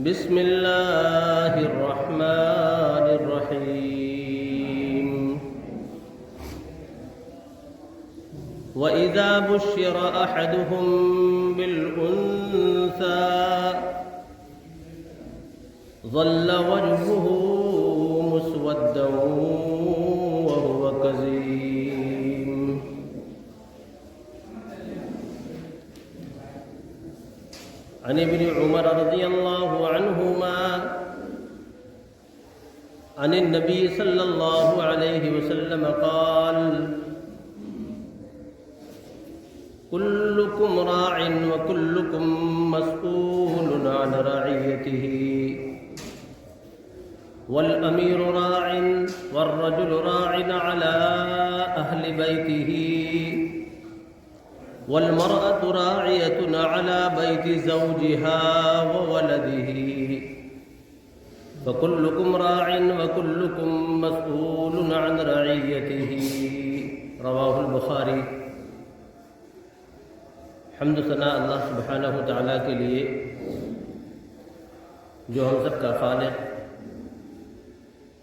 بسم اللہ الرحمن الرحیم وَإِذَا بُشِّرَ أَحَدُهُم بِالْأُنثَى ظَلَّ وَجْهُهُ مُسْوَدًّا وَهُوَ كَظِيمٌ عن ابن عمر رضی اللہ عنہما عن النبی صلی اللہ علیہ وسلم قال كلكم راع وكلكم مسؤول عن رعيته والأمير راع والرجل راع على أهل بيته والمرأة راعية على بيت زوجها وولده فكلكم راع وكلكم مسؤول عن رعيته رواه البخاری۔ حمد و ثنا اللہ سبحانہ و تعالیٰ کے لیے جو ہم سب کا خالق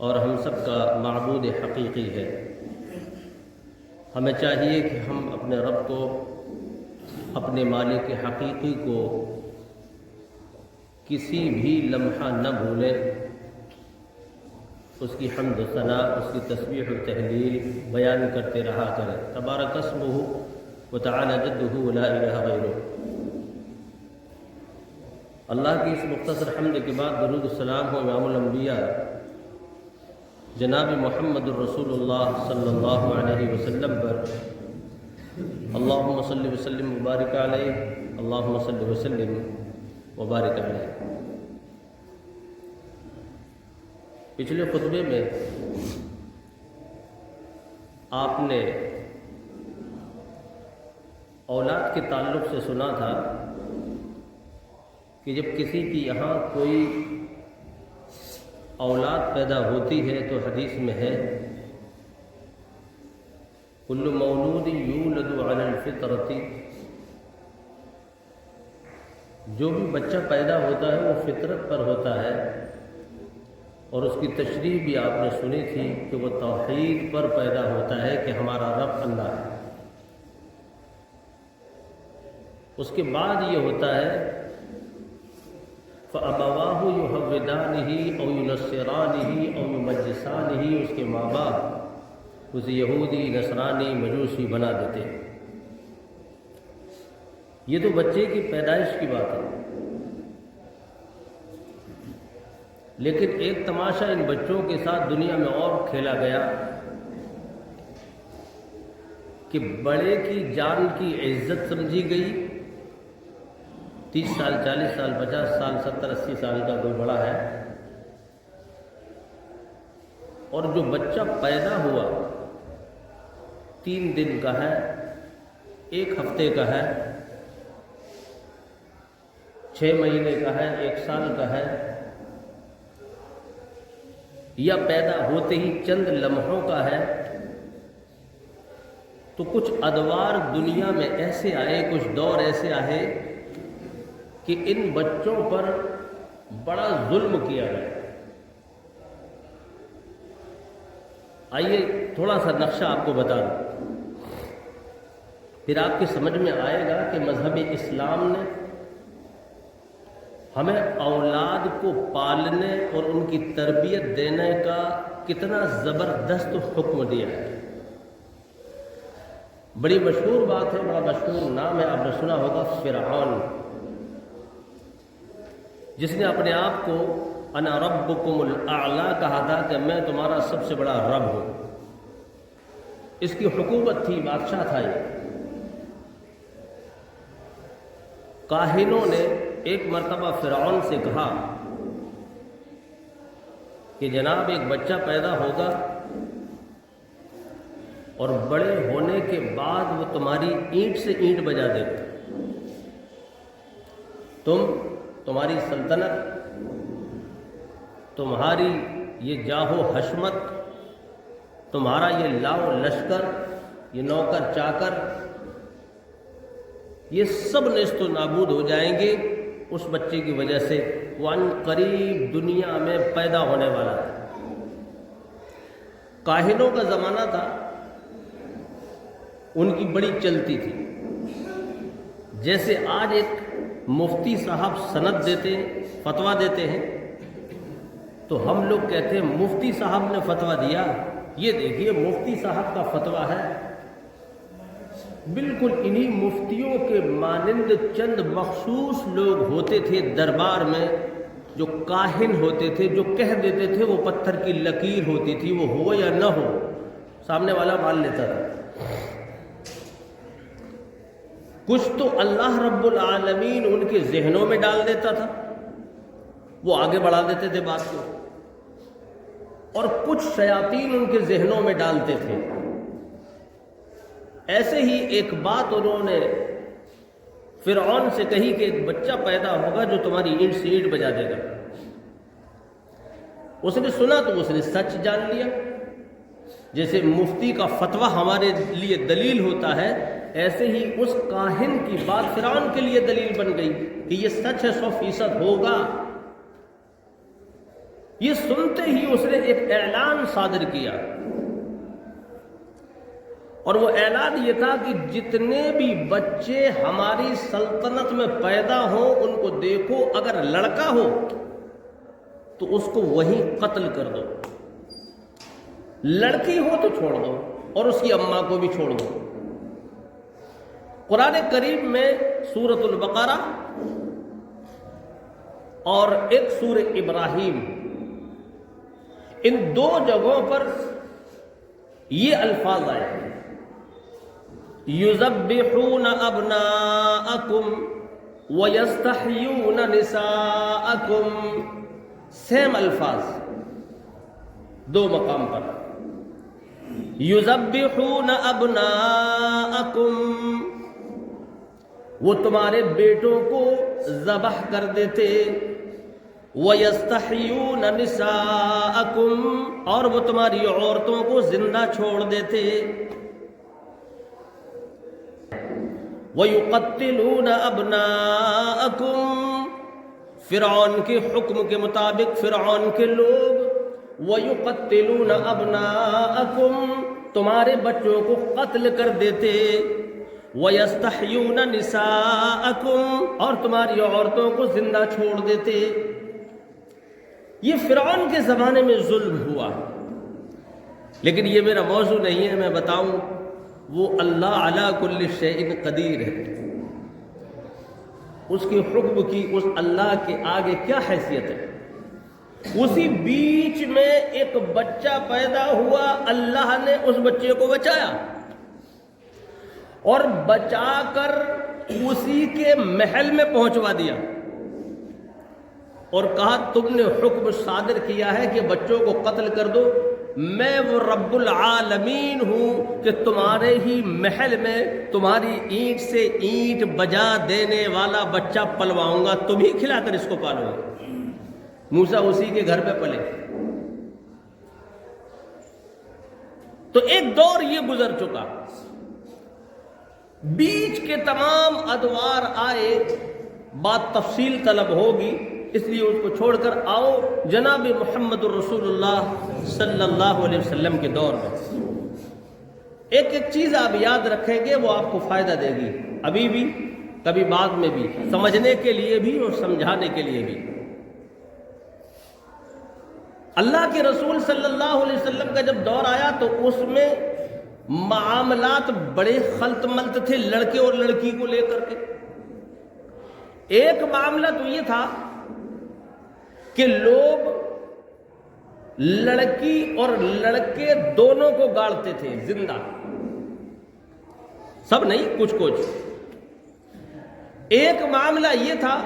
اور ہم سب کا معبود حقیقی ہے۔ ہمیں چاہیے کہ ہم اپنے رب کو، اپنے مالک حقیقی کو کسی بھی لمحہ نہ بھولیں، اس کی حمد و ثنا، اس کی تسبیح و تہلیل بیان کرتے رہا کریں۔ تبارک اسمہ وتعالی جدہ ولا الہ غیرہ۔ اللہ کی اس مختصر حمد کے بعد درود السلام ہو امام الانبیاء جناب محمد الرسول اللہ صلی اللہ علیہ وسلم پر۔ اللہم صلی وسلم وبارک علیہ، اللہم صلی وسلم وبارک علیہ۔ پچھلے خطبے میں آپ نے اولاد کے تعلق سے سنا تھا کہ جب کسی کی یہاں کوئی اولاد پیدا ہوتی ہے تو حدیث میں ہے کل مولود یولد علی الفطرۃ، جو بھی بچہ پیدا ہوتا ہے وہ فطرت پر ہوتا ہے، اور اس کی تشریح بھی آپ نے سنی تھی کہ وہ توحید پر پیدا ہوتا ہے کہ ہمارا رب اللہ ہے۔ اس کے بعد یہ ہوتا ہے فَأَبَوَاهُ يُحَوِّدَانِهِ أَوْ يُنَصِّرَانِهِ أَوْ يُمَجِّسَانِهِ، اس کے ماں باپ اسے یہودی، نصرانی، مجوسی بنا دیتے ہیں۔ یہ تو بچے کی پیدائش کی بات ہے، لیکن ایک تماشا ان بچوں کے ساتھ دنیا میں اور کھیلا گیا کہ بڑے کی جان کی عزت سمجھی گئی۔ 30 سال، 40 سال، 50 سال، 70، 80 سال کا کوئی بڑا ہے، اور جو بچہ پیدا ہوا 3 دن کا ہے، 1 ہفتے کا ہے، 6 مہینے کا ہے، 1 سال کا ہے، یا پیدا ہوتے ہی چند لمحوں کا ہے، تو کچھ ادوار دنیا میں ایسے آئے، کچھ دور ایسے آئے کہ ان بچوں پر بڑا ظلم کیا گیا۔ آئیے تھوڑا سا نقشہ آپ کو بتا دوں، پھر آپ کی سمجھ میں آئے گا کہ مذہب اسلام نے ہمیں اولاد کو پالنے اور ان کی تربیت دینے کا کتنا زبردست حکم دیا ہے۔ بڑی مشہور بات ہے، بڑا مشہور نام ہے، آپ نے سنا ہوگا فرعون، جس نے اپنے آپ کو انا ربکم الاعلی کہا تھا کہ میں تمہارا سب سے بڑا رب ہوں۔ اس کی حکومت تھی، بادشاہ تھا یہ۔ کاہنوں نے ایک مرتبہ فرعون سے کہا کہ جناب ایک بچہ پیدا ہوگا اور بڑے ہونے کے بعد وہ تمہاری اینٹ سے اینٹ بجا دے گا، تمہاری سلطنت، تمہاری یہ جاہ و حشمت، تمہارا یہ لاؤ لشکر، یہ نوکر چاکر، یہ سب نیست و نابود ہو جائیں گے اس بچے کی وجہ سے وہ عن قریب دنیا میں پیدا ہونے والا ہے۔ کاہنوں کا زمانہ تھا، ان کی بڑی چلتی تھی۔ جیسے آج ایک مفتی صاحب سند دیتے ہیں، فتویٰ دیتے ہیں، تو ہم لوگ کہتے ہیں مفتی صاحب نے فتویٰ دیا، یہ دیکھیے مفتی صاحب کا فتویٰ ہے۔ بالکل انہی مفتیوں کے مانند چند مخصوص لوگ ہوتے تھے دربار میں، جو کاہن ہوتے تھے، جو کہہ دیتے تھے، وہ پتھر کی لکیر ہوتی تھی، وہ ہو یا نہ ہو سامنے والا مان لیتا تھا۔ کچھ تو اللہ رب العالمین ان کے ذہنوں میں ڈال دیتا تھا، وہ آگے بڑھا دیتے تھے بات کو، اور کچھ شیاطین ان کے ذہنوں میں ڈالتے تھے۔ ایسے ہی ایک بات انہوں نے فرعون سے کہی کہ ایک بچہ پیدا ہوگا جو تمہاری اینٹ سے اینٹ بجا دے گا۔ اس نے سنا تو اس نے سچ جان لیا۔ جیسے مفتی کا فتویٰ ہمارے لیے دلیل ہوتا ہے، ایسے ہی اس کاہن کی بات فرعون کے لیے دلیل بن گئی کہ یہ سچ ہے، 100% ہوگا۔ یہ سنتے ہی اس نے ایک اعلان صادر کیا، اور وہ اعلان یہ تھا کہ جتنے بھی بچے ہماری سلطنت میں پیدا ہوں ان کو دیکھو، اگر لڑکا ہو تو اس کو وہیں قتل کر دو، لڑکی ہو تو چھوڑ دو، اور اس کی اماں کو بھی چھوڑ دو۔ قرآن کریم میں سورۃ البقرہ اور ایک سورہ ابراہیم، ان دو جگہوں پر یہ الفاظ آئے ہیں، یذبحون ابناءکم ویستحیون نساءکم، سیم الفاظ دو مقام پر، یذبحون ابناءکم، وہ تمہارے بیٹوں کو ذبح کر دیتے، وَيَسْتَحْيُونَ نِسَاءَكُمْ، اور وہ تمہاری عورتوں کو زندہ چھوڑ دیتے، وَيُقَتِّلُونَ أَبْنَاءَكُمْ، فرعون کے حکم کے مطابق فرعون کے لوگ وَيُقَتِّلُونَ أَبْنَاءَكُمْ، تمہارے بچوں کو قتل کر دیتے، وَيَسْتَحْيُونَ نِسَاءَكُمْ، اور تمہاری عورتوں کو زندہ چھوڑ دیتے۔ یہ فرعون کے زمانے میں ظلم ہوا، لیکن یہ میرا موضوع نہیں ہے، میں بتاؤں وہ اللہ علی کل شیء قدیر ہے، اس کے حکم کی اس اللہ کے آگے کیا حیثیت ہے۔ اسی بیچ میں ایک بچہ پیدا ہوا، اللہ نے اس بچے کو بچایا، اور بچا کر اسی کے محل میں پہنچوا دیا، اور کہا تم نے حکم صادر کیا ہے کہ بچوں کو قتل کر دو، میں وہ رب العالمین ہوں کہ تمہارے ہی محل میں تمہاری اینٹ سے اینٹ بجا دینے والا بچہ پلواؤں گا، تم ہی کھلا کر اس کو پالو گے۔ موسیٰ اسی کے گھر پہ پلے۔ تو ایک دور یہ گزر چکا، بیچ کے تمام ادوار آئے، بات تفصیل طلب ہوگی، اس لیے اس کو چھوڑ کر آؤ جناب محمد الرسول اللہ صلی اللہ علیہ وسلم کے دور میں۔ ایک ایک چیز آپ یاد رکھیں گے، وہ آپ کو فائدہ دے گی، ابھی بھی، کبھی بعد میں بھی، سمجھنے کے لیے بھی اور سمجھانے کے لیے بھی۔ اللہ کے رسول صلی اللہ علیہ وسلم کا جب دور آیا تو اس میں معاملات بڑے خلط ملط تھے لڑکے اور لڑکی کو لے کر کے۔ ایک معاملہ تو یہ تھا کہ لوگ لڑکی اور لڑکے دونوں کو گاڑتے تھے زندہ، سب نہیں، کچھ کچھ۔ ایک معاملہ یہ تھا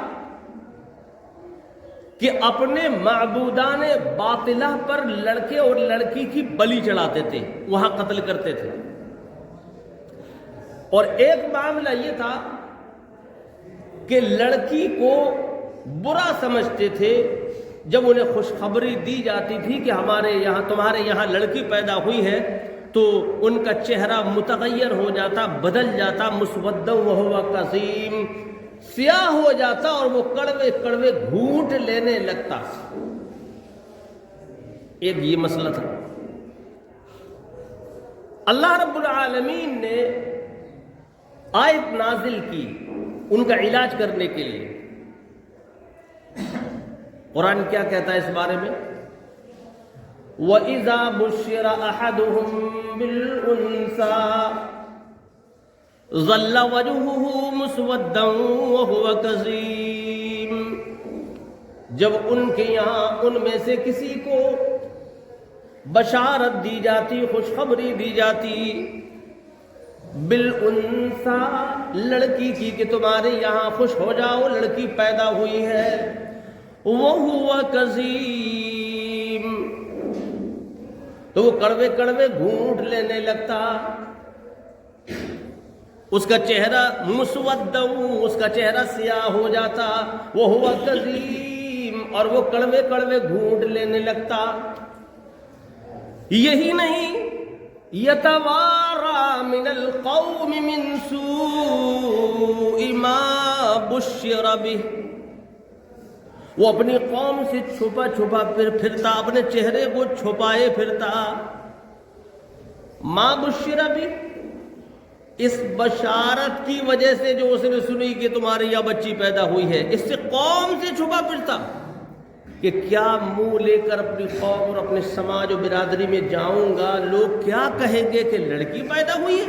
کہ اپنے معبودان باطلہ پر لڑکے اور لڑکی کی بلی چڑھاتے تھے، وہاں قتل کرتے تھے۔ اور ایک معاملہ یہ تھا کہ لڑکی کو برا سمجھتے تھے جب انہیں خوشخبری دی جاتی تھی کہ تمہارے یہاں لڑکی پیدا ہوئی ہے، تو ان کا چہرہ متغیر ہو جاتا، بدل جاتا، مسودا وہو کظیم، سیاہ ہو جاتا اور وہ کڑوے کڑوے گھونٹ لینے لگتا. ایک یہ مسئلہ تھا. اللہ رب العالمین نے آیت نازل کی ان کا علاج کرنے کے لیے. قرآن کیا کہتا ہے اس بارے میں؟ وَإِذَا بُشِّرَ أَحَدُهُم بِالْأُنثَىٰ ظَلَّ وَجْهُهُ مُسْوَدًّا وَهُوَ كَظِيمٌ. جب ان کے یہاں ان میں سے کسی کو بشارت دی جاتی، خوشخبری دی جاتی، بالانثى لڑکی کی کہ تمہارے یہاں خوش ہو جاؤ، لڑکی پیدا ہوئی ہے، وَهُوَ كَظِيمٌ، تو وہ کڑوے کڑوے گھونٹ لینے لگتا. اس کا چہرہ مسودّا، اس کا چہرہ سیاہ ہو جاتا، وَهُوَ كَظِيمٌ، اور وہ کڑوے کڑوے گھونٹ لینے لگتا. یہی نہیں، یتوارا من القوم من سوء ما بشر بہ، وہ اپنی قوم سے چھپا چھپا پھرتا، اپنے چہرے کو چھپائے پھرتا. ما بشر بہ، اس بشارت کی وجہ سے جو اس نے سنی کہ تمہارے یہاں بچی پیدا ہوئی ہے، اس سے قوم سے چھپا پھرتا کہ کیا منہ لے کر اپنی قوم اور اپنے سماج و برادری میں جاؤں گا، لوگ کیا کہیں گے کہ لڑکی پیدا ہوئی ہے.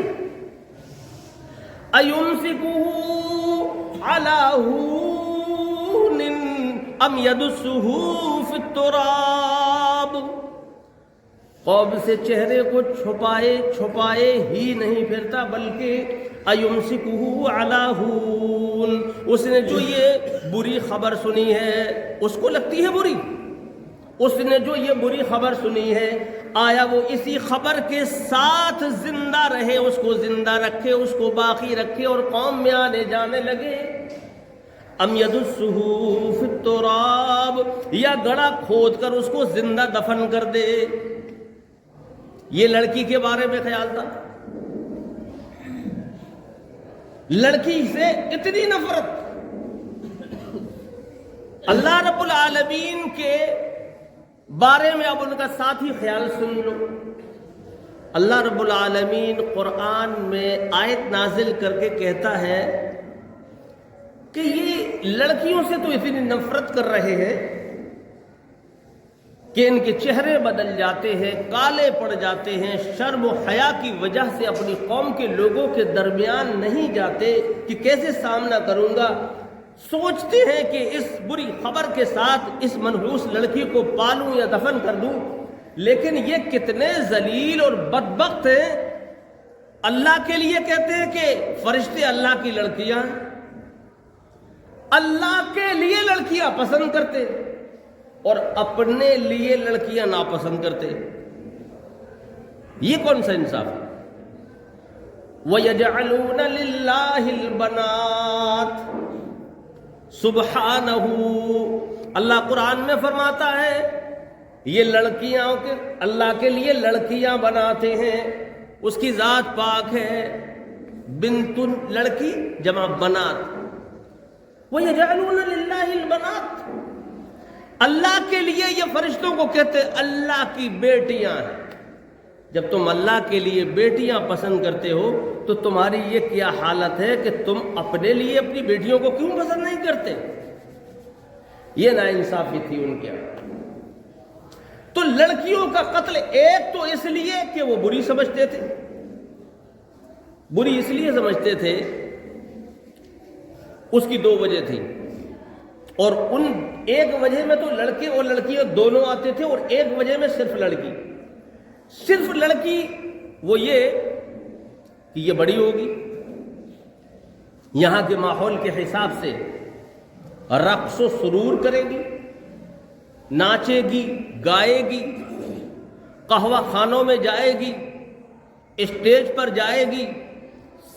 اَيُمْسِكُهُ عَلَىٰ هُونٍ أَمْ يَدُسُّهُ فِي التُّرَابِ، قوم سے چہرے کو چھپائے چھپائے ہی نہیں پھرتا، بلکہ اَيُمْسِكُهُ عَلَىٰ هُونٍ، اس نے جو یہ بری خبر سنی ہے اس کو لگتی ہے بری. اس نے جو یہ بری خبر سنی ہے، آیا وہ اسی خبر کے ساتھ زندہ رہے، اس کو زندہ رکھے، اس کو باقی رکھے اور قوم میں آنے جانے لگے. ام یدسہ فی التراب، یا گڑا کھود کر اس کو زندہ دفن کر دے. یہ لڑکی کے بارے میں خیال تھا. لڑکی سے اتنی نفرت. اللہ رب العالمین کے بارے میں اب ان کا ساتھی خیال سن لو. اللہ رب العالمین قرآن میں آیت نازل کر کے کہتا ہے کہ یہ لڑکیوں سے تو اتنی نفرت کر رہے ہیں کہ ان کے چہرے بدل جاتے ہیں، کالے پڑ جاتے ہیں، شرم و حیا کی وجہ سے اپنی قوم کے لوگوں کے درمیان نہیں جاتے کہ کیسے سامنا کروں گا. سوچتے ہیں کہ اس بری خبر کے ساتھ اس منحوس لڑکی کو پالوں یا دفن کر دوں. لیکن یہ کتنے ذلیل اور بدبخت ہیں. اللہ کے لیے کہتے ہیں کہ فرشتے اللہ کی لڑکیاں، اللہ کے لیے لڑکیاں پسند کرتے اور اپنے لیے لڑکیاں ناپسند کرتے. یہ کون سا انصاف ہے؟ وَيَجْعَلُونَ لِلَّهِ الْبَنَاتِ سبحانہ. اللہ قرآن میں فرماتا ہے یہ لڑکیاں کے اللہ کے لیے لڑکیاں بناتے ہیں، اس کی ذات پاک ہے. بنت لڑکی جمع بنات. وَيَجْعَلُونَ لِلَّهِ الْبَنَاتِ، اللہ کے لیے یہ فرشتوں کو کہتے اللہ کی بیٹیاں ہیں. جب تم اللہ کے لیے بیٹیاں پسند کرتے ہو تو تمہاری یہ کیا حالت ہے کہ تم اپنے لیے اپنی بیٹیوں کو کیوں پسند نہیں کرتے؟ یہ ناانصافی تھی ان کے یہاں. تو لڑکیوں کا قتل ایک تو اس لیے کہ وہ بری سمجھتے تھے، بری اس لیے سمجھتے تھے، اس کی دو وجہ تھی. اور ان ایک وجہ میں تو لڑکے اور لڑکیاں دونوں آتے تھے، اور ایک وجہ میں صرف لڑکی. صرف لڑکی وہ یہ کہ یہ بڑی ہوگی، یہاں کے ماحول کے حساب سے رقص و سرور کرے گی، ناچے گی، گائے گی، قہوہ خانوں میں جائے گی، اسٹیج پر جائے گی.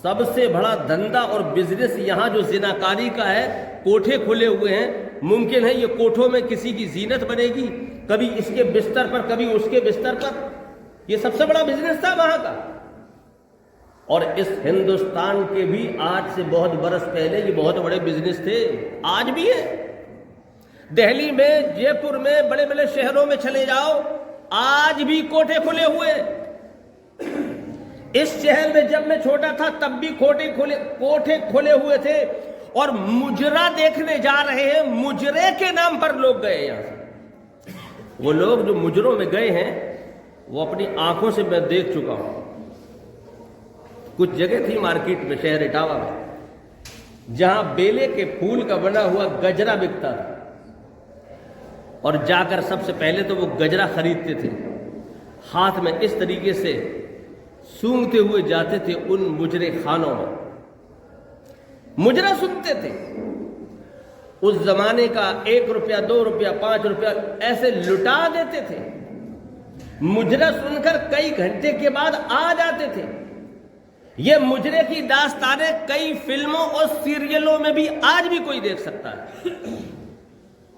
سب سے بڑا دھندا اور بزنس یہاں جو زناکاری کا ہے، کوٹھے کھلے ہوئے ہیں. ممکن ہے یہ کوٹھوں میں کسی کی زینت بنے گی، کبھی اس کے بستر پر کبھی اس کے بستر پر. یہ سب سے بڑا بزنس تھا وہاں کا. اور اس ہندوستان کے بھی آج سے بہت برس پہلے یہ بہت بڑے بزنس تھے، آج بھی ہے۔ دہلی میں، جے پور میں، بڑے بڑے شہروں میں چلے جاؤ، آج بھی کوٹھے کھلے ہوئے۔ اس شہر میں جب میں چھوٹا تھا تب بھی کوٹھے کھلے ہوئے تھے، اور مجرا دیکھنے جا رہے ہیں، مجرے کے نام پر لوگ گئے یہاں سے۔ وہ لوگ جو مجروں میں گئے ہیں وہ اپنی آنکھوں سے میں دیکھ چکا ہوں۔ کچھ جگہ تھی مارکیٹ میں، شہر اٹاوا میں، جہاں بیلے کے پھول کا بنا ہوا گجرا بکتا تھا، اور جا کر سب سے پہلے تو وہ گجرا خریدتے تھے، ہاتھ میں اس طریقے سے سونگھتے ہوئے جاتے تھے ان مجرے خانوں میں، مجرا سنتے تھے۔ اس زمانے کا 1 روپیہ، 2 روپیہ، 5 روپیہ ایسے لٹا دیتے تھے۔ مجرا سن کر کئی گھنٹے کے بعد آ جاتے تھے۔ یہ مجرے کی داستانیں کئی فلموں اور سیریلوں میں بھی آج بھی کوئی دیکھ سکتا ہے،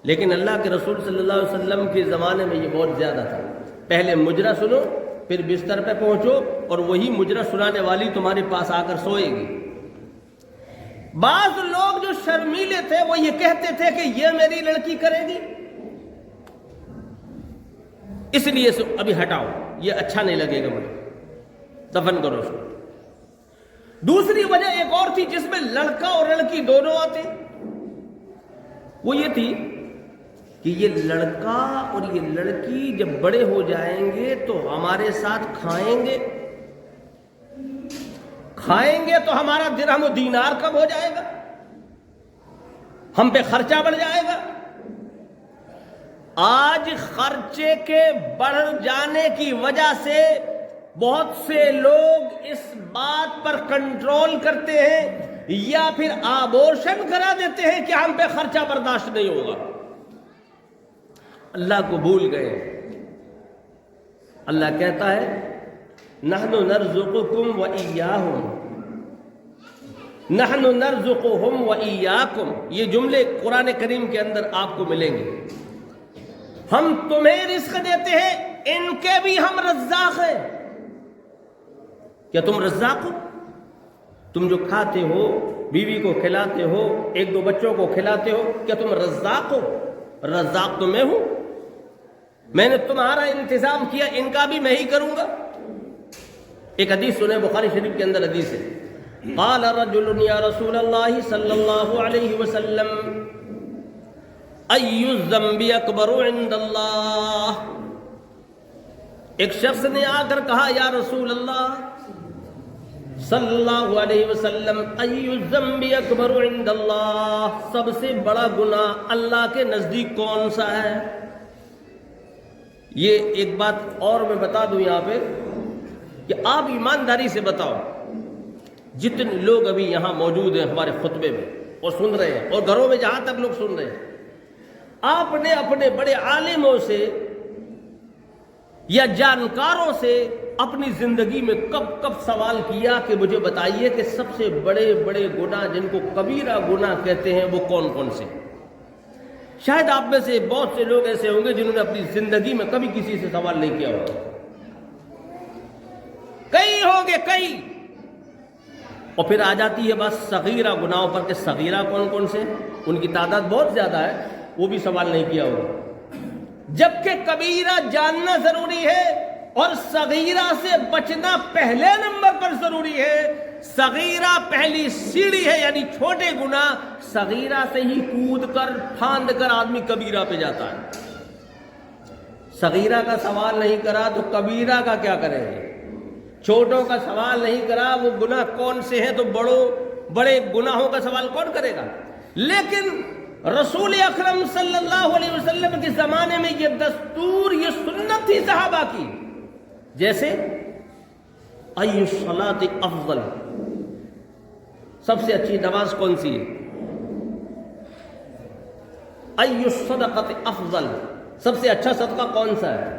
لیکن اللہ کے رسول صلی اللہ علیہ وسلم کے زمانے میں یہ بہت زیادہ تھا۔ پہلے مجرا سنو، پھر بستر پہ پہنچو، اور وہی مجرا سنانے والی تمہارے پاس آ کر سوئے گی۔ بعض لوگ جو شرمیلے تھے وہ یہ کہتے تھے کہ یہ میری لڑکی کرے گی، اس لیے ابھی ہٹاؤ، یہ اچھا نہیں لگے گا مجھے، دفن کرو اس کو۔ دوسری وجہ ایک اور تھی جس میں لڑکا اور لڑکی دونوں آتے، وہ یہ تھی کہ یہ لڑکا اور یہ لڑکی جب بڑے ہو جائیں گے تو ہمارے ساتھ کھائیں گے تو ہمارا درہم و دینار کم ہو جائے گا، ہم پہ خرچہ بڑھ جائے گا۔ آج خرچے کے بڑھ جانے کی وجہ سے بہت سے لوگ اس بات پر کنٹرول کرتے ہیں یا پھر آبورشن کرا دیتے ہیں کہ ہم پہ خرچہ برداشت نہیں ہوگا۔ اللہ کو بھول گئے۔ اللہ کہتا ہے نحن نرزقکم وإیاہم، نحن نرزقہم وإیاکم، یہ جملے قرآن کریم کے اندر آپ کو ملیں گے۔ ہم تمہیں رزق دیتے ہیں، ان کے بھی ہم رزاق ہیں۔ کیا تم رزاق ہو؟ تم جو کھاتے ہو، بیوی کو کھلاتے ہو، 1-2 بچوں کو کھلاتے ہو، کیا تم رزاق ہو؟ رزاق تو میں ہوں، میں نے تمہارا انتظام کیا، ان کا بھی میں ہی کروں گا۔ ایک حدیث سنیں، بخاری شریف کے اندر حدیث ہے، قال رجل یا رسول اللہ صلی اللہ علیہ وسلم ای الذنب اکبر عند اللہ۔ ایک شخص نے آ کر کہا یا رسول اللہ صلی اللہ علیہ وسلم ای الذنب اکبر عند اللہ، سب سے بڑا گناہ اللہ کے نزدیک کون سا ہے؟ یہ ایک بات اور میں بتا دوں یہاں پہ کہ آپ ایمانداری سے بتاؤ، جتنے لوگ ابھی یہاں موجود ہیں ہمارے خطبے میں اور سن رہے ہیں، اور گھروں میں جہاں تک لوگ سن رہے ہیں، آپ نے اپنے بڑے عالموں سے یا جانکاروں سے اپنی زندگی میں کب سوال کیا کہ مجھے بتائیے کہ سب سے بڑے بڑے گناہ جن کو کبیرہ گناہ کہتے ہیں وہ کون کون سے؟ شاید آپ میں سے بہت سے لوگ ایسے ہوں گے جنہوں نے اپنی زندگی میں کبھی کسی سے سوال نہیں کیا ہوگا، کئی ہوں گے کئی۔ اور پھر آ جاتی ہے بس صغیرہ گناہوں پر کہ صغیرہ کون کون سے، ان کی تعداد بہت زیادہ ہے، وہ بھی سوال نہیں کیا ہوگا، جبکہ کبیرہ جاننا ضروری ہے اور صغیرہ سے بچنا پہلے نمبر پر ضروری ہے۔ صغیرہ پہلی سیڑھی ہے، یعنی چھوٹے گناہ، صغیرہ سے ہی کود کر پھاند کر آدمی کبیرہ پہ جاتا ہے۔ صغیرہ کا سوال نہیں کرا تو کبیرہ کا کیا کریں گے؟ چھوٹوں کا سوال نہیں کرا، وہ گناہ کون سے ہیں تو بڑے گناہوں کا سوال کون کرے گا؟ لیکن رسول اکرم صلی اللہ علیہ وسلم کے زمانے میں یہ دستور، یہ سنت تھی صحابہ کی، جیسے ای الصلاۃ افضل، سب سے اچھی نماز کون سی ہے؟ ای الصدقۃ افضل، سب سے اچھا صدقہ کون سا ہے؟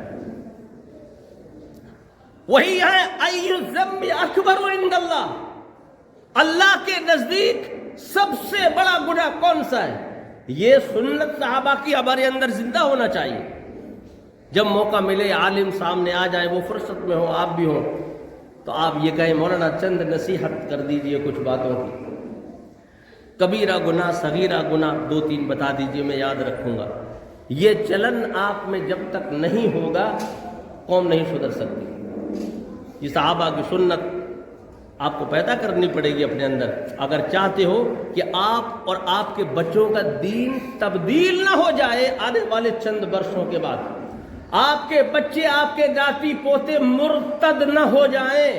وہی ہے ای الذنب اکبر عند اللہ، اللہ کے نزدیک سب سے بڑا گناہ کون سا ہے؟ یہ سنت صحابہ کی ہمارے اندر زندہ ہونا چاہیے۔ جب موقع ملے، عالم سامنے آ جائے، وہ فرصت میں ہو، آپ بھی ہو، تو آپ یہ کہیں مولانا چند نصیحت کر دیجئے کچھ باتوں کی، کبیرہ گناہ صغیرہ گناہ 2-3 بتا دیجئے، میں یاد رکھوں گا۔ یہ چلن آپ میں جب تک نہیں ہوگا قوم نہیں سدھر سکتی۔ یہ صحابہ کی سنت آپ کو پیدا کرنی پڑے گی اپنے اندر، اگر چاہتے ہو کہ آپ اور آپ کے بچوں کا دین تبدیل نہ ہو جائے آنے والے چند برسوں کے بعد، آپ کے بچے آپ کے ناتی پوتے مرتد نہ ہو جائیں،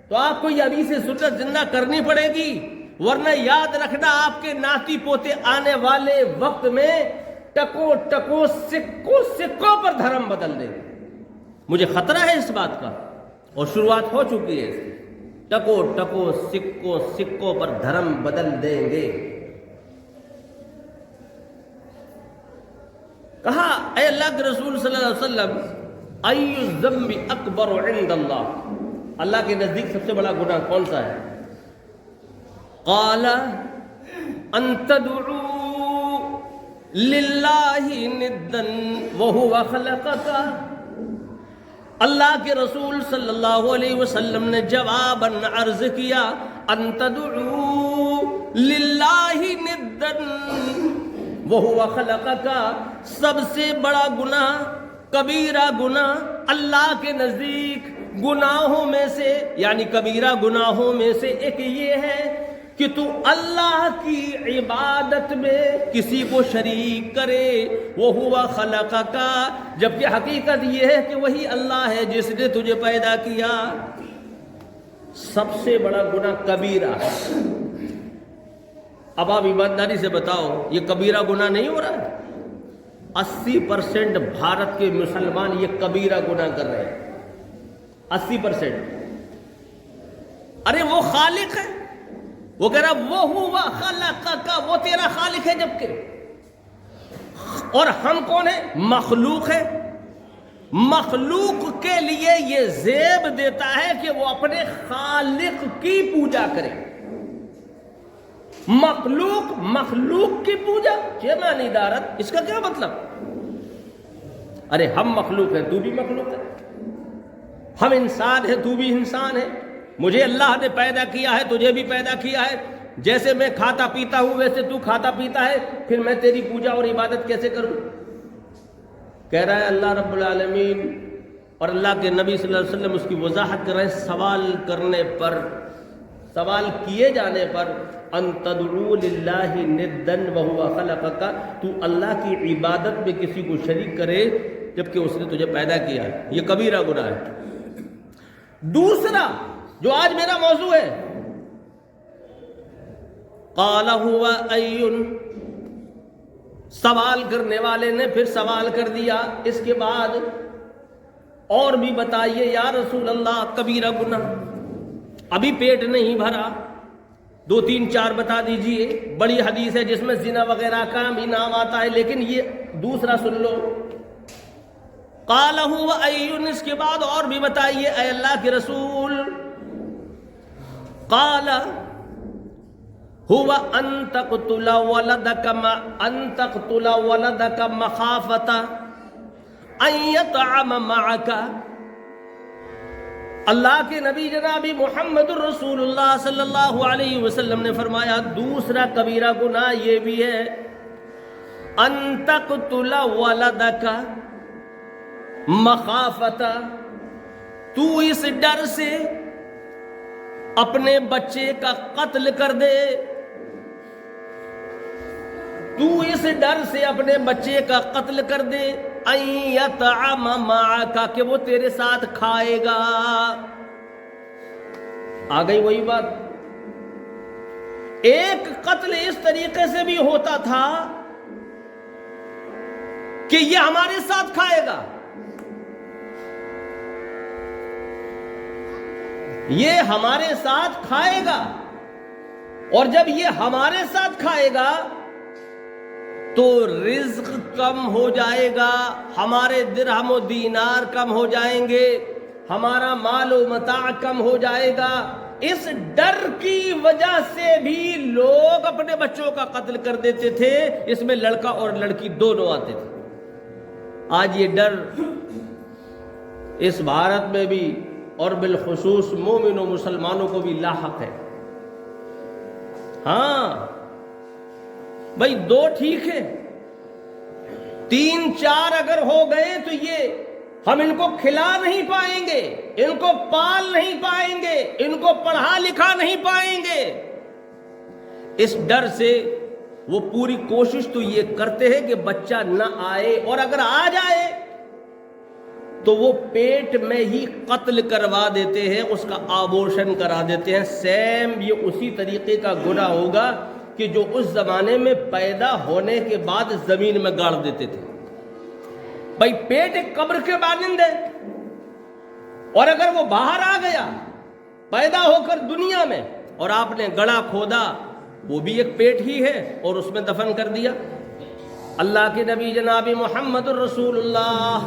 تو آپ کو یہ حدیث سنت زندہ کرنی پڑے گی، ورنہ یاد رکھنا آپ کے ناتی پوتے آنے والے وقت میں ٹکو ٹکو سکوں سکوں پر دھرم بدل دیں گے۔ مجھے خطرہ ہے اس بات کا، اور شروعات ہو چکی ہے اس کی۔ ٹکو ٹکو سکوں سکوں پر دھرم بدل دیں گے۔ کہا اے اللہ کے رسول صلی اللہ علیہ وسلم، ای الذنب اکبر عند اللہ، اللہ کے نزدیک سب سے بڑا گناہ کون سا ہے؟ قال ان تدعو للہ ندا وہو خلقک۔ اللہ کے رسول صلی اللہ علیہ وسلم نے جواباً عرض کیا، ان تدعو للہ ندا وہو خلقک، سب سے بڑا گناہ، کبیرہ گناہ اللہ کے نزدیک گناہوں میں سے، یعنی کبیرہ گناہوں میں سے ایک یہ ہے کہ تو اللہ کی عبادت میں کسی کو شریک کرے، وہ ہوا خلقک، جبکہ حقیقت یہ ہے کہ وہی اللہ ہے جس نے تجھے پیدا کیا۔ سب سے بڑا گناہ کبیرہ ہے۔ اب آپ ایمانداری سے بتاؤ یہ کبیرہ گناہ نہیں ہو رہا ہے؟ 80% بھارت کے مسلمان یہ کبیرہ گناہ کر رہے ہیں، 80%۔ ارے وہ خالق ہے، وہ کہہ رہا وہ ہوا خلقک، وہ تیرا خالق ہے، جبکہ اور ہم کون ہیں؟ مخلوق ہے۔ مخلوق کے لیے یہ زیب دیتا ہے کہ وہ اپنے خالق کی پوجا کرے۔ مخلوق کی پوجا، یہ معنی دارت، اس کا کیا مطلب؟ ارے ہم مخلوق ہیں، تو بھی مخلوق ہے، ہم انسان ہیں، تو بھی انسان ہے، مجھے اللہ نے پیدا کیا ہے، تجھے بھی پیدا کیا ہے، جیسے میں کھاتا پیتا ہوں ویسے تو کھاتا پیتا ہے، پھر میں تیری پوجا اور عبادت کیسے کروں؟ کہہ رہا ہے اللہ رب العالمین اور اللہ کے نبی صلی اللہ علیہ وسلم اس کی وضاحت کر رہے ہیں، سوال کیے جانے پر، ان تدعو للہ ندا وہو خلقک، تو اللہ کی عبادت میں کسی کو شریک کرے جبکہ اس نے تجھے پیدا کیا ہے، یہ کبیرہ گناہ ہے۔ دوسرا جو آج میرا موضوع ہے، قال هو ایٌ، سوال کرنے والے نے پھر سوال کر دیا اس کے بعد، اور بھی بتائیے یا رسول اللہ کبیرہ گناہ، ابھی پیٹ نہیں بھرا، 2-3-4 بتا دیجئے۔ بڑی حدیث ہے جس میں زنا وغیرہ کا بھی نام آتا ہے، لیکن یہ دوسرا سن لو، قال هو ایٌ، اس کے بعد اور بھی بتائیے اے اللہ کے رسول۔ قال هو ان تقتل ولدك مخافة ان يطعم معك۔ اللہ کے نبی جناب محمد الرسول اللہ صلی اللہ علیہ وسلم نے فرمایا دوسرا کبیرہ گناہ یہ بھی ہے، ان تقتل ولدك مخافة، تو اس ڈر سے اپنے بچے کا قتل کر دے، تو اس ڈر سے اپنے بچے کا قتل کر دے، ان یطعم معک، کہ وہ تیرے ساتھ کھائے گا۔ آ گئی وہی بات، ایک قتل اس طریقے سے بھی ہوتا تھا کہ یہ ہمارے ساتھ کھائے گا، یہ ہمارے ساتھ کھائے گا، اور جب یہ ہمارے ساتھ کھائے گا تو رزق کم ہو جائے گا، ہمارے درہم و دینار کم ہو جائیں گے، ہمارا مال و متاع کم ہو جائے گا۔ اس ڈر کی وجہ سے بھی لوگ اپنے بچوں کا قتل کر دیتے تھے، اس میں لڑکا اور لڑکی دونوں آتے تھے۔ آج یہ ڈر اس بھارت میں بھی اور بالخصوص مومن و مسلمانوں کو بھی لاحق ہے۔ ہاں بھائی، 2 ٹھیک ہے، 3 4 اگر ہو گئے تو یہ ہم ان کو کھلا نہیں پائیں گے، ان کو پال نہیں پائیں گے، ان کو پڑھا لکھا نہیں پائیں گے۔ اس ڈر سے وہ پوری کوشش تو یہ کرتے ہیں کہ بچہ نہ آئے، اور اگر آ جائے تو وہ پیٹ میں ہی قتل کروا دیتے ہیں، اس کا آبورشن کرا دیتے ہیں۔ سیم یہ اسی طریقے کا گناہ ہوگا کہ جو اس زمانے میں پیدا ہونے کے بعد زمین میں گاڑ دیتے تھے۔ بھائی پیٹ ایک قبر کے مانند ہے، اور اگر وہ باہر آ گیا پیدا ہو کر دنیا میں اور آپ نے گڑھا کھودا، وہ بھی ایک پیٹ ہی ہے اور اس میں دفن کر دیا۔ اللہ کے نبی جناب محمد الرسول اللہ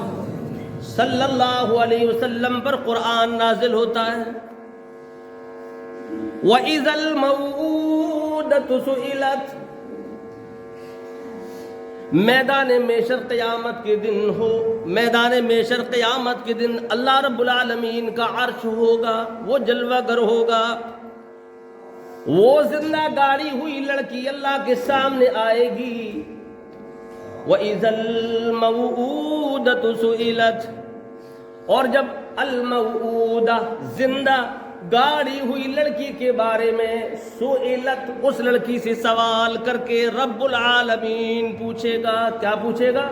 صلی اللہ علیہ وسلم پر قرآن نازل ہوتا ہے، وَإِذَا الْمَوْءُودَةُ سُئِلَتْ، میدان محشر قیامت کے دن ہو، میدان محشر قیامت کے دن اللہ رب العالمین کا عرش ہوگا، وہ جلوہ گر ہوگا، وہ زندہ گاڑی ہوئی لڑکی اللہ کے سامنے آئے گی۔ وَإِذَا الْمَوْءُودَةُ سُئِلَتْ، اور جب الموعودہ زندہ گاڑی ہوئی لڑکی کے بارے میں سئلت، اس لڑکی سے سوال کر کے رب العالمین پوچھے گا، کیا پوچھے گا؟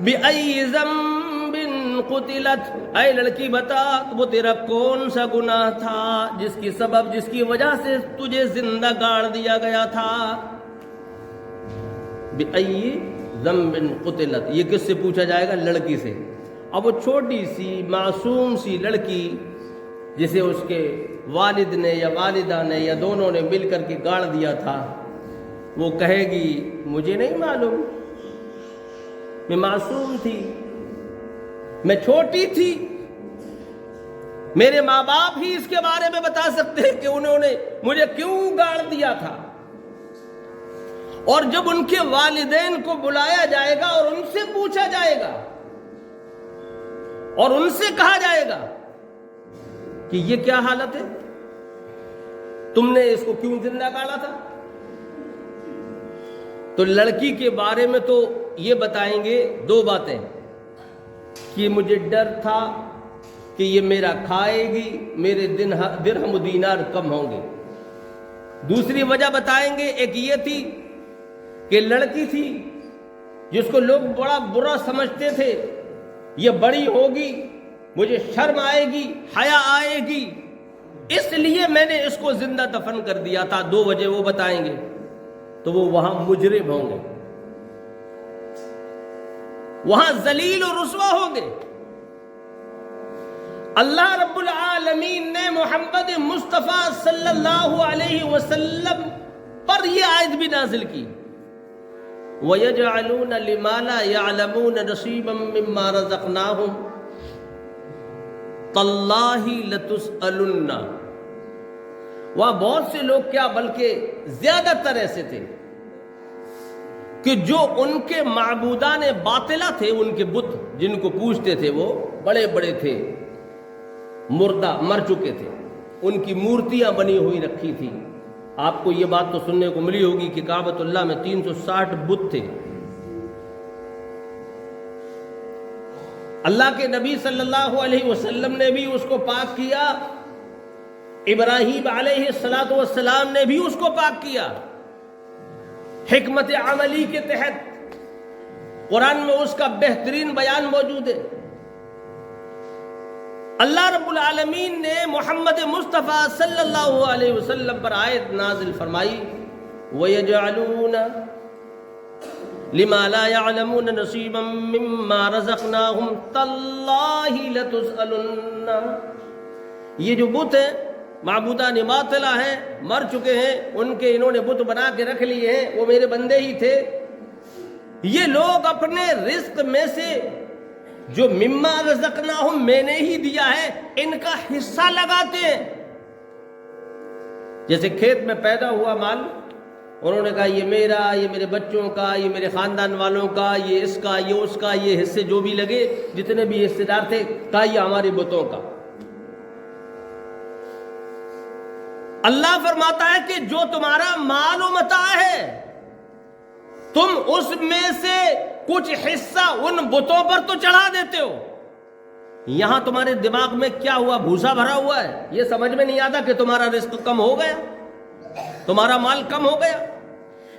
بِأَيِّ ذَنبٍ قُتِلَتْ، اے لڑکی بتا وہ تیرا کون سا گناہ تھا جس کی سبب، جس کی وجہ سے تجھے زندہ گاڑ دیا گیا تھا۔ بِأَيِّ ذَنبٍ قُتِلَتْ، یہ کس سے پوچھا جائے گا؟ لڑکی سے۔ اب وہ چھوٹی سی معصوم سی لڑکی جسے اس کے والد نے یا والدہ نے یا دونوں نے مل کر کے گاڑ دیا تھا، وہ کہے گی مجھے نہیں معلوم، میں معصوم تھی، میں چھوٹی تھی، میرے ماں باپ ہی اس کے بارے میں بتا سکتے ہیں کہ انہوں نے مجھے کیوں گاڑ دیا تھا۔ اور جب ان کے والدین کو بلایا جائے گا اور ان سے پوچھا جائے گا اور ان سے کہا جائے گا کہ یہ کیا حالت ہے، تم نے اس کو کیوں زندہ گاڑا تھا، تو لڑکی کے بارے میں تو یہ بتائیں گے 2 باتیں، کہ مجھے ڈر تھا کہ یہ میرا کھائے گی، میرے درہم و دینار کم ہوں گے۔ دوسری وجہ بتائیں گے، ایک یہ تھی کہ لڑکی تھی جس کو لوگ بڑا برا سمجھتے تھے، یہ بڑی ہوگی مجھے شرم آئے گی، حیا آئے گی، اس لیے میں نے اس کو زندہ دفن کر دیا تھا۔ 2 وجہ وہ بتائیں گے، تو وہ وہاں مجرم ہوں گے، وہاں ذلیل و رسوا ہوں گے۔ اللہ رب العالمین نے محمد مصطفیٰ صلی اللہ علیہ وسلم پر یہ آیت بھی نازل کی، وَيَجْعَلُونَ لِمَا لَا يَعْلَمُونَ نَصِيبًا مِّمَّا رَزَقْنَاهُمْ تَاللَّهِ لَتُسْأَلُنَّ۔ وہاں بہت سے لوگ کیا بلکہ زیادہ تر ایسے تھے کہ جو ان کے معبودان باطلہ تھے، ان کے بت جن کو پوجتے تھے وہ بڑے بڑے تھے، مردہ مر چکے تھے، ان کی مورتیاں بنی ہوئی رکھی تھی۔ آپ کو یہ بات تو سننے کو ملی ہوگی کہ کعبۃ اللہ میں 360 بت تھے۔ اللہ کے نبی صلی اللہ علیہ وسلم نے بھی اس کو پاک کیا، ابراہیم علیہ السلام نے بھی اس کو پاک کیا، حکمت عملی کے تحت قرآن میں اس کا بہترین بیان موجود ہے۔ اللہ رب العالمین نے محمد مصطفیٰ صلی اللہ علیہ وسلم پر آیت نازل فرمائی، وَيَجْعَلُونَ لِمَا لَا يَعْلَمُونَ نَصِيبًا مِّمَّا رَزَقْنَاهُمْ تَاللَّهِ لَتُسْأَلُنَّ۔ یہ جو بت ہیں، معبودان باطلہ ہیں، مر چکے ہیں، ان کے انہوں نے بت بنا کے رکھ لیے ہیں، وہ میرے بندے ہی تھے۔ یہ لوگ اپنے رزق میں سے جو مما رزقناہم میں نے ہی دیا ہے، ان کا حصہ لگاتے ہیں۔ جیسے کھیت میں پیدا ہوا مال، انہوں نے کہا یہ میرا، یہ میرے بچوں کا، یہ میرے خاندان والوں کا، یہ اس کا، یہ اس کا، یہ حصے جو بھی لگے جتنے بھی حصے دار تھے، کہا یہ ہمارے بتوں کا۔ اللہ فرماتا ہے کہ جو تمہارا مال و متاع ہے تم اس میں سے کچھ حصہ ان بتوں پر تو چڑھا دیتے ہو. یہاں تمہارے دماغ میں کیا ہوا؟ بھوسا بھرا ہوا ہے. یہ سمجھ میں نہیں آتا کہ تمہارا رزق کم ہو گیا، تمہارا مال کم ہو گیا.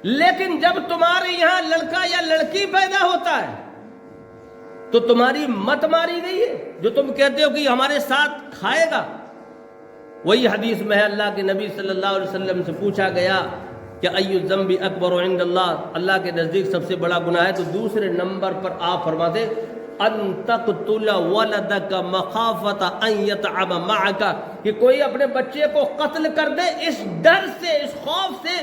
لیکن جب تمہارے یہاں لڑکا یا لڑکی پیدا ہوتا ہے تو تمہاری مت ماری گئی ہے. جو تم کہتے ہو کہ ہمارے ساتھ کھائے گا، وہی حدیث میں ہے اللہ کے نبی صلی اللہ علیہ وسلم سے پوچھا گیا کہ ای الذنب اکبر عند اللہ، اللہ کے نزدیک سب سے بڑا گناہ ہے، تو دوسرے نمبر پر آپ فرماتے ان تقتل ولدک مخافۃ ان یطعم معک، کہ کوئی اپنے بچے کو قتل کر دے اس ڈر سے، اس خوف سے،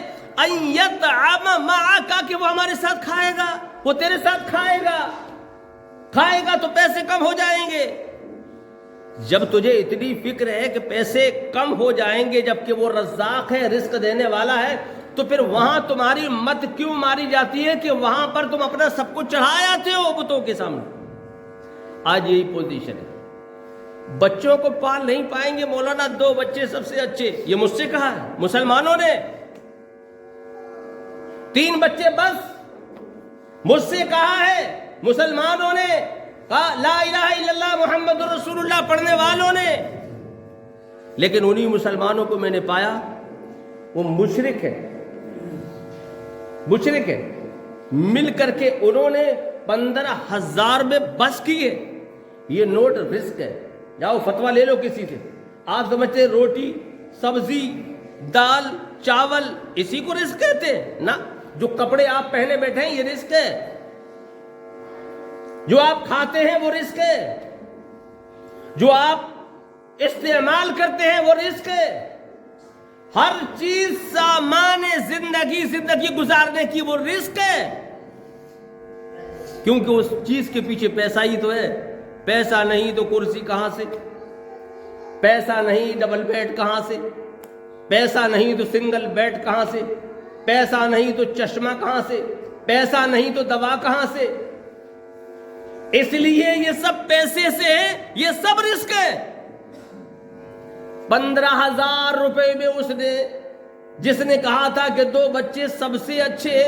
ان یطعم معک، کہ وہ ہمارے ساتھ کھائے گا، وہ تیرے ساتھ کھائے گا. کھائے گا تو پیسے کم ہو جائیں گے. جب تجھے اتنی فکر ہے کہ پیسے کم ہو جائیں گے جبکہ وہ رزاق ہے، رزق دینے والا ہے، تو پھر وہاں تمہاری مت کیوں ماری جاتی ہے کہ وہاں پر تم اپنا سب کچھ چڑھا جاتے ہو بتوں کے سامنے؟ آج یہی پوزیشن ہے. بچوں کو پال نہیں پائیں گے مولانا، 2 بچے سب سے اچھے. یہ مجھ سے کہا ہے مسلمانوں نے. 3 بچے بس مجھ سے کہا ہے مسلمانوں نے، کہا لا الہ الا اللہ محمد رسول اللہ پڑھنے والوں نے. لیکن انہی مسلمانوں کو میں نے پایا وہ مشرک ہے، مشرک ہے. مل کر کے انہوں نے 15,000 میں بس کیے. یہ نوٹ رزق ہے. جاؤ فتویٰ لے لو کسی سے. آپ سمجھتے روٹی سبزی دال چاول اسی کو رزق کہتے ہیں؟ نہ. جو کپڑے آپ پہنے بیٹھے ہیں یہ رزق ہے، جو آپ کھاتے ہیں وہ رزق ہے، جو آپ استعمال کرتے ہیں وہ رزق ہے. ہر چیز سامان زندگی گزارنے کی وہ رزق ہے. کیونکہ اس چیز کے پیچھے پیسہ ہی تو ہے. پیسہ نہیں تو کرسی کہاں سے، پیسہ نہیں ڈبل بیڈ کہاں سے، پیسہ نہیں تو سنگل بیڈ کہاں سے، پیسہ نہیں تو چشمہ کہاں سے، پیسہ نہیں تو دوا کہاں سے. اس لیے یہ سب پیسے سے ہے، یہ سب رزق ہے. 15,000 روپے میں اس نے، جس نے کہا تھا کہ 2 بچے سب سے اچھے،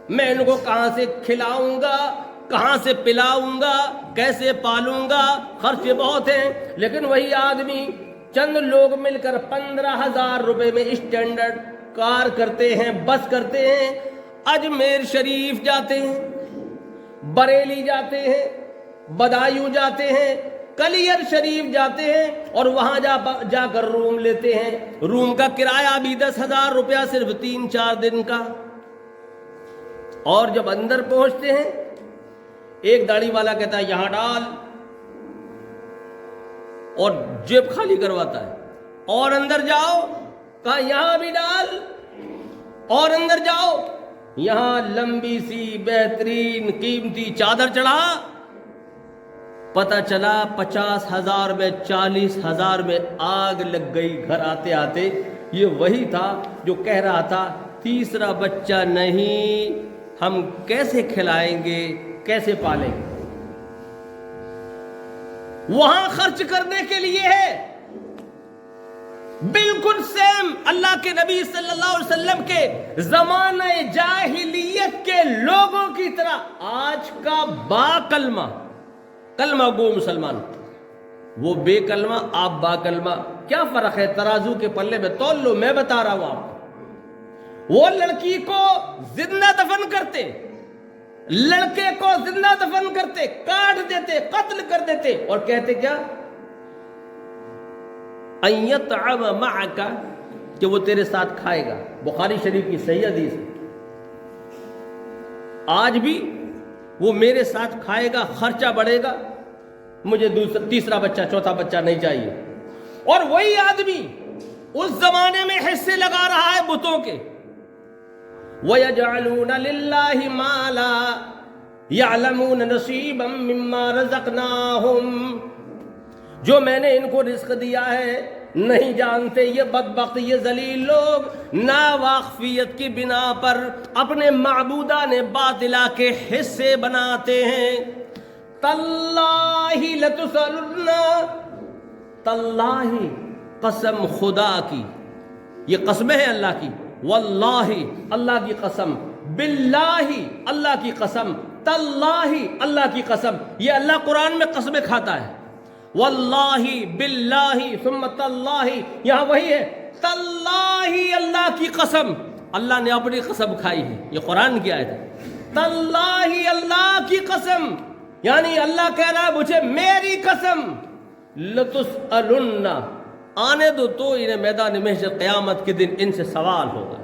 میں ان کو کہاں سے کھلاؤں گا، کہاں سے پلاؤں گا، کیسے پالوں گا، خرچے بہت ہیں. لیکن وہی آدمی چند لوگ مل کر 15,000 روپے میں اسٹینڈرڈ کار کرتے ہیں، بس کرتے ہیں، اجمیر شریف جاتے ہیں، بریلی جاتے ہیں، بدایوں جاتے ہیں، کلیر شریف جاتے ہیں، اور وہاں جا کر روم لیتے ہیں. روم کا کرایہ بھی 10,000 روپیہ صرف 3-4 دن کا. اور جب اندر پہنچتے ہیں ایک داڑھی والا کہتا ہے یہاں ڈال، اور جیب خالی کرواتا ہے. اور اندر جاؤ، کہا یہاں بھی ڈال، اور اندر جاؤ، یہاں لمبی سی بہترین قیمتی چادر چڑھا. پتہ چلا 50,000 میں 40,000 میں آگ لگ گئی. گھر آتے آتے یہ وہی تھا جو کہہ رہا تھا تیسرا بچہ نہیں، ہم کیسے کھلائیں گے، کیسے پالیں گے. وہاں خرچ کرنے کے لیے ہے. بالکل سیم اللہ کے نبی صلی اللہ علیہ وسلم کے زمانہ جاہلیت کے لوگوں کی طرح آج کا با کلمہ گو مسلمان، وہ بے کلمہ آپ با کلمہ، کیا فرق ہے؟ ترازو کے پلے میں تول لو. میں بتا رہا ہوں آپ کو، وہ لڑکی کو زندہ دفن کرتے، لڑکے کو زندہ دفن کرتے، کاٹ دیتے، قتل کر دیتے، اور کہتے کیا؟ ان یطعم معک، کہ وہ تیرے ساتھ کھائے گا. بخاری شریف کی صحیح حدیث. آج بھی وہ میرے ساتھ کھائے گا، خرچہ بڑھے گا، مجھے تیسرا بچہ چوتھا بچہ نہیں چاہیے. اور وہی آدمی اس زمانے میں حصے لگا رہا ہے بتوں کے. وَيَجْعَلُونَ لِلَّهِ مَا لَا يَعْلَمُونَ نَصِيبًا مِّمَّا رَزَقْنَاهُمْ، جو میں نے ان کو رزق دیا ہے نہیں جانتے یہ بدبخت، یہ ذلیل لوگ ناواقفیت کی بنا پر اپنے معبودان باطلہ کے حصے بناتے ہیں. تاللہ لتسألن، تاللہ قسم خدا کی، یہ قسمیں ہیں اللہ کی، واللہ اللہ کی قسم، باللہ اللہ کی قسم، تاللہ اللہ کی قسم. یہ اللہ قرآن میں قسمیں کھاتا ہے. واللہ باللہ ثم تاللہ، یہاں وہی ہے تاللہ اللہ کی قسم. اللہ نے اپنی قسم کھائی ہے، یہ قرآن کی آیت ہے. تاللہ اللہ کی قسم، یعنی اللہ کہہ رہا ہے مجھے میری قسم، لتسألن، آنے دو تو انہیں میدان محشر قیامت کے دن ان سے سوال ہوگا.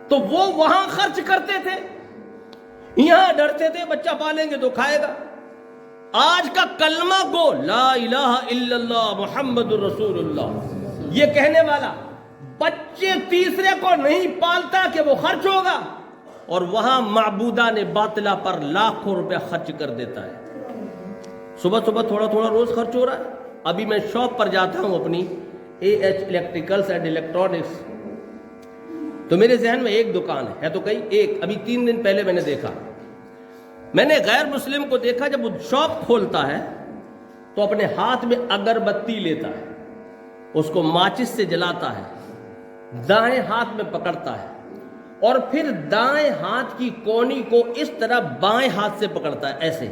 تو وہ وہاں خرچ کرتے تھے، یہاں ڈرتے تھے بچہ پالیں گے تو کھائے گا. آج کا کلمہ گو لا الہ الا اللہ محمد الرسول اللہ، یہ کہنے والا بچے تیسرے کو نہیں پالتا کہ وہ خرچ ہوگا، اور وہاں معبودان باطلہ پر لاکھوں روپے خرچ کر دیتا ہے. صبح صبح تھوڑا تھوڑا روز خرچ ہو رہا ہے. ابھی میں شاپ پر جاتا ہوں اپنی AH الیکٹریکلز اینڈ الیکٹرانکس، تو میرے ذہن میں ایک دکان ہے تو کئی، ایک ابھی 3 دن پہلے میں نے دیکھا، میں نے غیر مسلم کو دیکھا جب وہ شاپ کھولتا ہے تو اپنے ہاتھ میں اگربتی لیتا ہے، اس کو ماچس سے جلاتا ہے، دائیں ہاتھ میں پکڑتا ہے اور پھر دائیں ہاتھ کی کونی کو اس طرح بائیں ہاتھ سے پکڑتا ہے ایسے،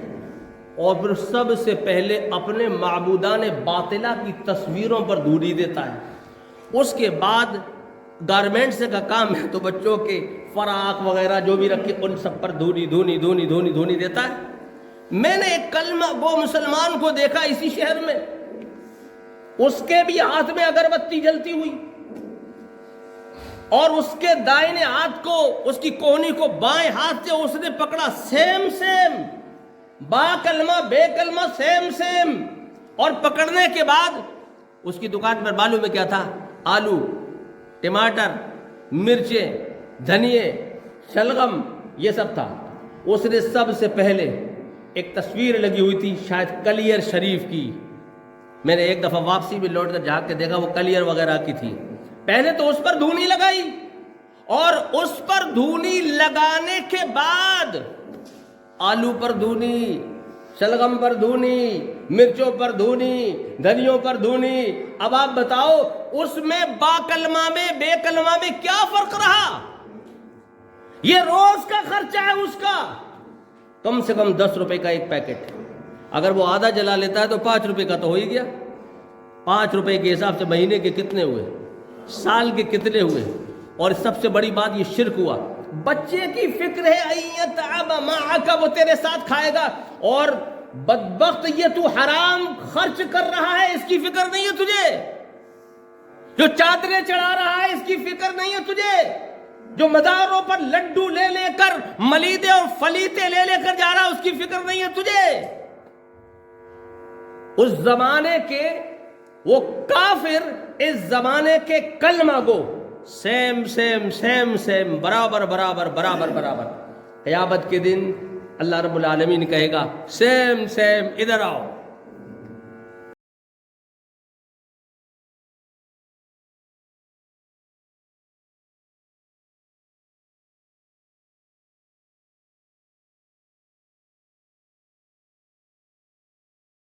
اور پھر سب سے پہلے اپنے معبودان باطلہ کی تصویروں پر دھوڑی دیتا ہے. اس کے بعد گارمنٹس کا کام ہے تو بچوں کے فراق وغیرہ جو بھی رکھے ان سب پر دھونی دیتا ہے. میں نے ایک کلمہ گو مسلمان کو دیکھا اسی شہر میں، اس کے بھی ہاتھ میں اگربتی جلتی ہوئی، اور اس کے دائیں ہاتھ کو، اس کی کوہنی کو بائیں ہاتھ سے اس نے پکڑا، سیم با کلمہ بے کلمہ سیم. اور پکڑنے کے بعد اس کی دکان پر معلوم میں کیا تھا؟ آلو، ٹماٹر، مرچیں، دھنیے، شلغم، یہ سب تھا. اس نے سب سے پہلے ایک تصویر لگی ہوئی تھی شاید کلیر شریف کی، میں نے ایک دفعہ واپسی میں لوٹ کر جھانک کے دیکھا وہ کلیر وغیرہ کی تھی. پہلے تو اس پر دھونی لگائی، اور اس پر دھونی لگانے کے بعد آلو پر دھونی، شلغم پر دھونی، مرچوں پر دھونی، دھنیوں پر دھونی. اب آپ بتاؤ اس میں با کلمہ میں بے کلمہ میں کیا فرق رہا؟ یہ روز کا خرچہ ہے اس کا، کم سے کم 10 روپے کا ایک پیکٹ. اگر وہ آدھا جلا لیتا ہے تو 5 روپے کا تو ہو ہی گیا. 5 روپے کے حساب سے مہینے کے کتنے ہوئے، سال کے کتنے ہوئے؟ اور سب سے بڑی بات یہ شرک ہوا. بچے کی فکر ہے ایتعب معک، وہ تیرے ساتھ کھائے گا، اور بدبخت یہ تو حرام خرچ کر رہا ہے، اس کی فکر نہیں ہے تجھے. جو چادریں چڑھا رہا ہے اس کی فکر نہیں ہے تجھے. جو مزاروں پر لڈو لے لے کر، ملیدے اور فلیتے لے لے کر جا رہا ہے اس کی فکر نہیں ہے تجھے. اس زمانے کے وہ کافر اس زمانے کے کلمہ گو سیم برابر. قیامت کے دن اللہ رب العالمین کہے گا سیم ادھر آؤ.